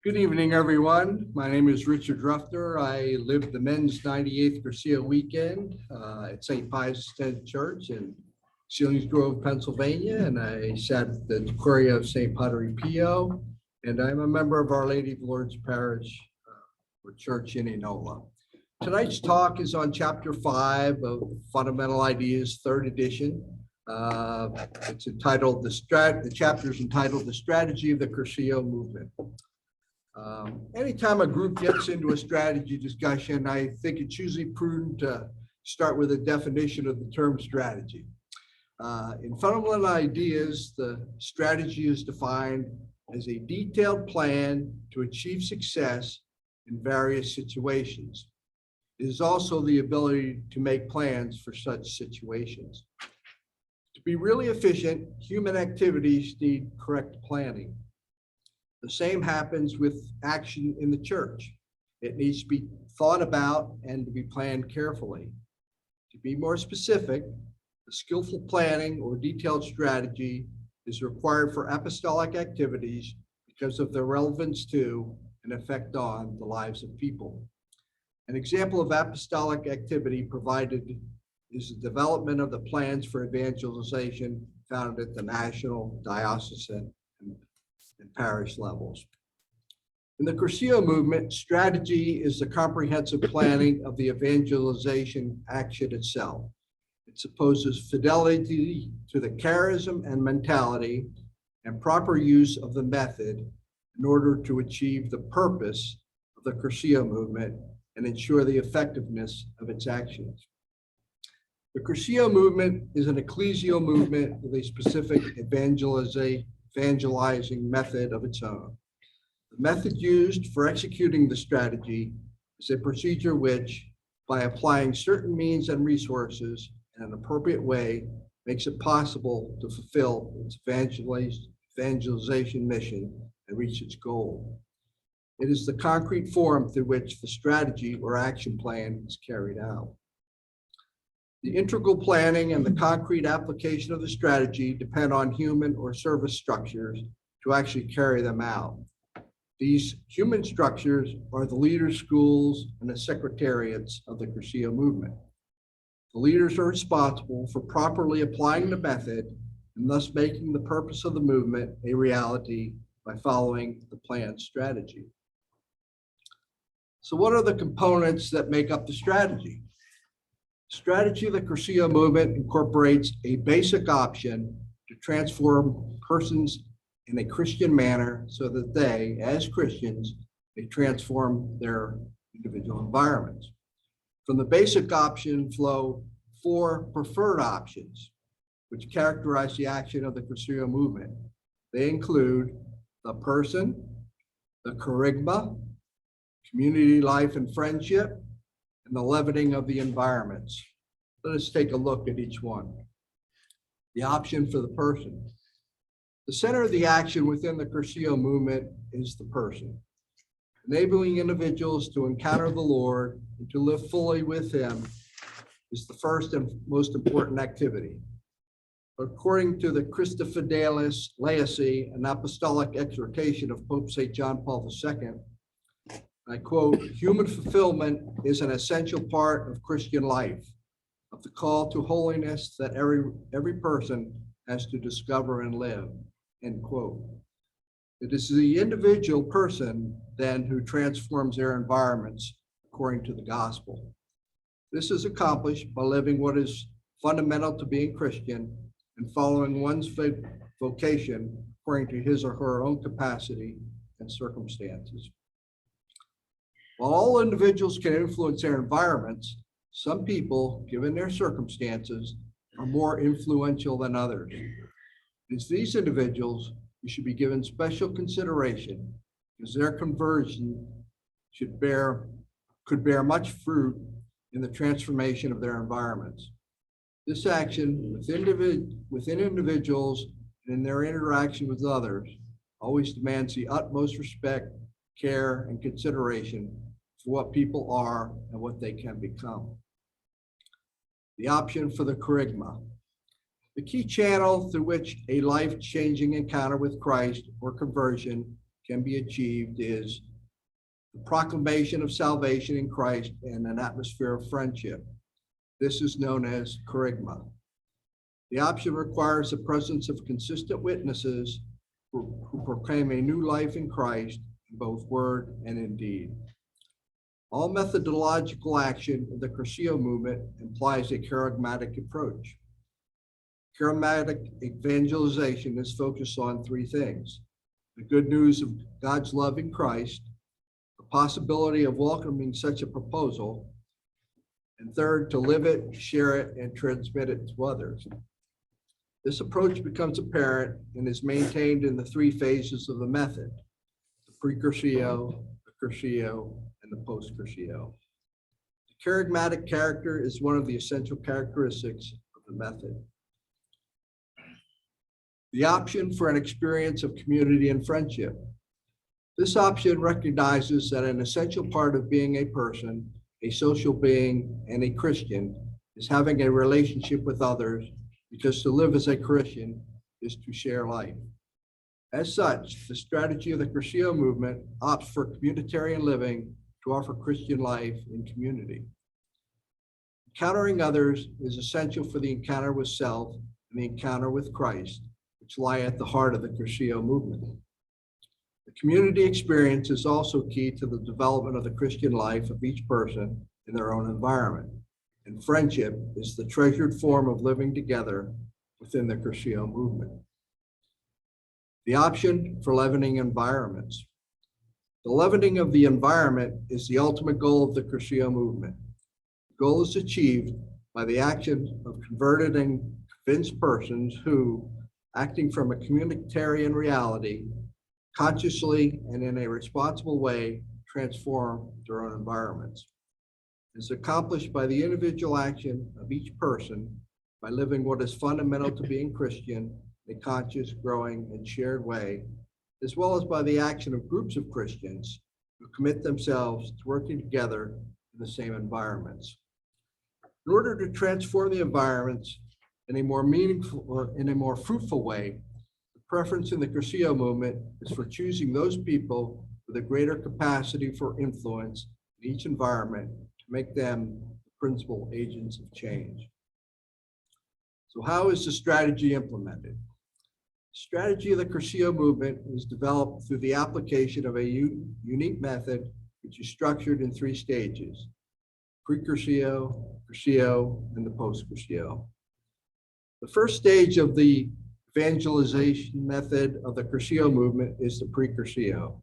Good evening, everyone. My name is Richard Druffner. I lived the men's 98th Garcia weekend at St. Pius X Church in Selinsgrove, Pennsylvania, and I sat at the Query of St. Padre Pio, and I'm a member of Our Lady of Lourdes Parish or Church in Enola. Tonight's talk is on Chapter 5 of Fundamental Ideas, 3rd edition. It's entitled, the chapter is entitled The Strategy of the Cursillo Movement. Anytime a group gets into a strategy discussion, I think it's usually prudent to start with a definition of the term strategy. In Fundamental Ideas, the strategy is defined as a detailed plan to achieve success in various situations. It is also the ability to make plans for such situations. To be really efficient, human activities need correct planning. The same happens with action in the church. It needs to be thought about and to be planned carefully. To be more specific, the skillful planning or detailed strategy is required for apostolic activities because of their relevance to and effect on the lives of people. An example of apostolic activity provided is the development of the plans for evangelization found at the national, diocesan, and parish levels. In the Cursillo movement, strategy is the comprehensive planning of the evangelization action itself. It supposes fidelity to the charism and mentality and proper use of the method in order to achieve the purpose of the Cursillo movement and ensure the effectiveness of its actions. The Cursillo movement is an ecclesial movement with a specific evangelizing method of its own. The method used for executing the strategy is a procedure which, by applying certain means and resources in an appropriate way, makes it possible to fulfill its evangelization mission and reach its goal. It is the concrete form through which the strategy or action plan is carried out. The integral planning and the concrete application of the strategy depend on human or service structures to actually carry them out. These human structures are the leaders' schools and the secretariats of the Cursillo movement. The leaders are responsible for properly applying the method and thus making the purpose of the movement a reality by following the planned strategy. So what are the components that make up the strategy? Strategy of the Cursillo movement incorporates a basic option to transform persons in a Christian manner so that they, as Christians, may transform their individual environments. From the basic option flow 4 preferred options, which characterize the action of the Cursillo movement. They include the person, the kerygma, community life and friendship, and the leavening of the environments. Let us take a look at each one. The option for the person. The center of the action within the Cursillo movement is the person. Enabling individuals to encounter the Lord and to live fully with Him is the first and most important activity. According to the Christa Fidelis Laicii, an apostolic exhortation of Pope St. John Paul II, I quote, "Human fulfillment is an essential part of Christian life, of the call to holiness that every person has to discover and live," end quote. It is the individual person then who transforms their environments according to the gospel. This is accomplished by living what is fundamental to being Christian and following one's vocation according to his or her own capacity and circumstances. While all individuals can influence their environments, some people, given their circumstances, are more influential than others. It's these individuals who should be given special consideration because their conversion could bear much fruit in the transformation of their environments. This action within individuals and in their interaction with others always demands the utmost respect, care, and consideration for what people are and what they can become. The option for the kerygma. The key channel through which a life-changing encounter with Christ or conversion can be achieved is the proclamation of salvation in Christ and an atmosphere of friendship. This is known as charisma. The option requires the presence of consistent witnesses who proclaim a new life in Christ in both word and in deed. All methodological action of the Cursillo movement implies a charismatic approach. Charismatic evangelization is focused on three things: the good news of God's love in Christ, the possibility of welcoming such a proposal, and third, to live it, share it, and transmit it to others. This approach becomes apparent and is maintained in the three phases of the method: the pre-Cursillo, the Cursillo, and the post-Cursillo. The charismatic character is one of the essential characteristics of the method. The option for an experience of community and friendship. This option recognizes that an essential part of being a person, a social being, and a Christian is having a relationship with others, because to live as a Christian is to share life. As such, the strategy of the Cursillo movement opts for communitarian living to offer Christian life in community. Encountering others is essential for the encounter with self and the encounter with Christ, which lie at the heart of the Cursillo movement. The community experience is also key to the development of the Christian life of each person in their own environment, and friendship is the treasured form of living together within the Cursillo movement. The option for leavening environments. The leavening of the environment is the ultimate goal of the Cursillo movement. The goal is achieved by the action of converted and convinced persons who, acting from a communitarian reality, consciously and in a responsible way, transform their own environments. It is accomplished by the individual action of each person by living what is fundamental to being Christian in a conscious, growing, and shared way, as well as by the action of groups of Christians who commit themselves to working together in the same environments. In order to transform the environments in a more meaningful or in a more fruitful way, the preference in the Cursillo movement is for choosing those people with a greater capacity for influence in each environment to make them the principal agents of change. So how is the strategy implemented? The strategy of the Cursillo movement is developed through the application of a unique method which is structured in three stages: pre-Cursillo, Cursillo, and the post-Cursillo. The first stage of the evangelization method of the Cursillo movement is the pre-Cursillo.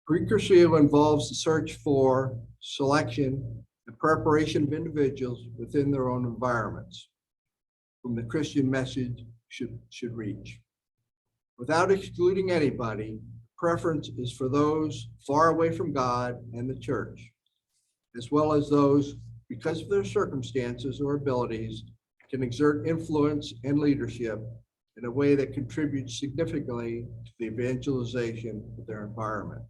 Pre-Cursillo involves the search for, selection, and preparation of individuals within their own environments whom the Christian message should reach. Without excluding anybody, preference is for those far away from God and the church, as well as those, because of their circumstances or abilities, can exert influence and leadership in a way that contributes significantly to the evangelization of their environment.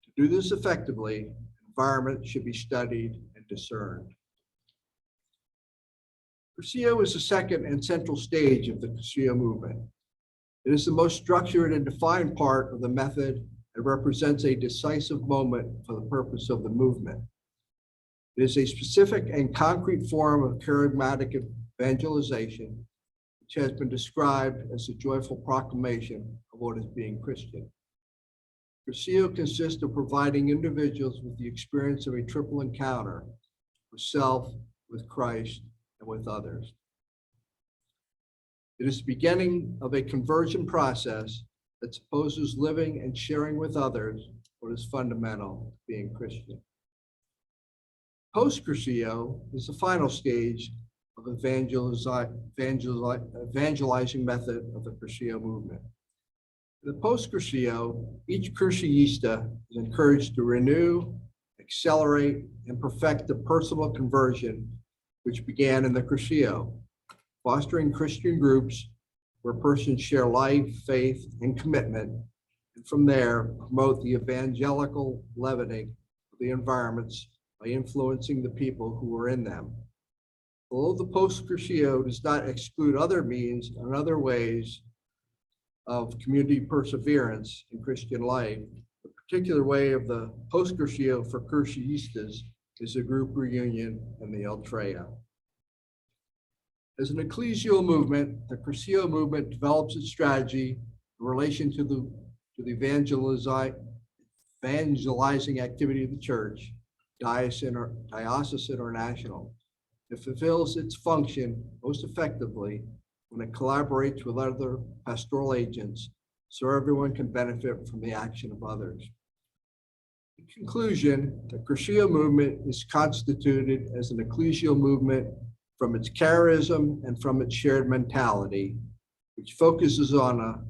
To do this effectively, environment should be studied and discerned. Cursillo is the second and central stage of the Cursillo movement. It is the most structured and defined part of the method and represents a decisive moment for the purpose of the movement. It is a specific and concrete form of charismatic evangelization, which has been described as a joyful proclamation of what is being Christian. Cursillo consists of providing individuals with the experience of a triple encounter with self, with Christ, and with others. It is the beginning of a conversion process that supposes living and sharing with others what is fundamental to being Christian. Post-Cursillo is the final stage of evangelizing method of the Cursillo movement. In the post-Cursillo, each Cursillista is encouraged to renew, accelerate, and perfect the personal conversion which began in the Cursillo, fostering Christian groups where persons share life, faith, and commitment, and from there promote the evangelical leavening of the environments by influencing the people who are in them. Although the post-Cursillo does not exclude other means and other ways of community perseverance in Christian life. The particular way of the post-Crucio for Cruciistas is a group reunion and the Ultrea. As an ecclesial movement, the Crucio movement develops its strategy in relation to the evangelizing activity of the church, diocese international. It fulfills its function most effectively when it collaborates with other pastoral agents so everyone can benefit from the action of others. In conclusion, the Crucio movement is constituted as an ecclesial movement from its charism and from its shared mentality, which focuses on a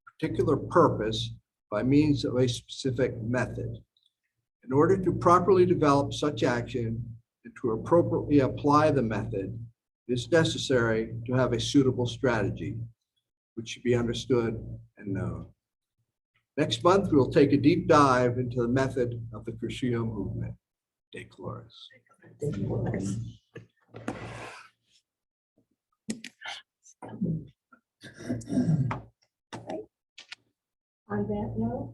particular purpose by means of a specific method. In order to properly develop such action and to appropriately apply the method, it is necessary to have a suitable strategy, which should be understood and known. Next month, we'll take a deep dive into the method of the Crucio movement. De Chloris. On that note,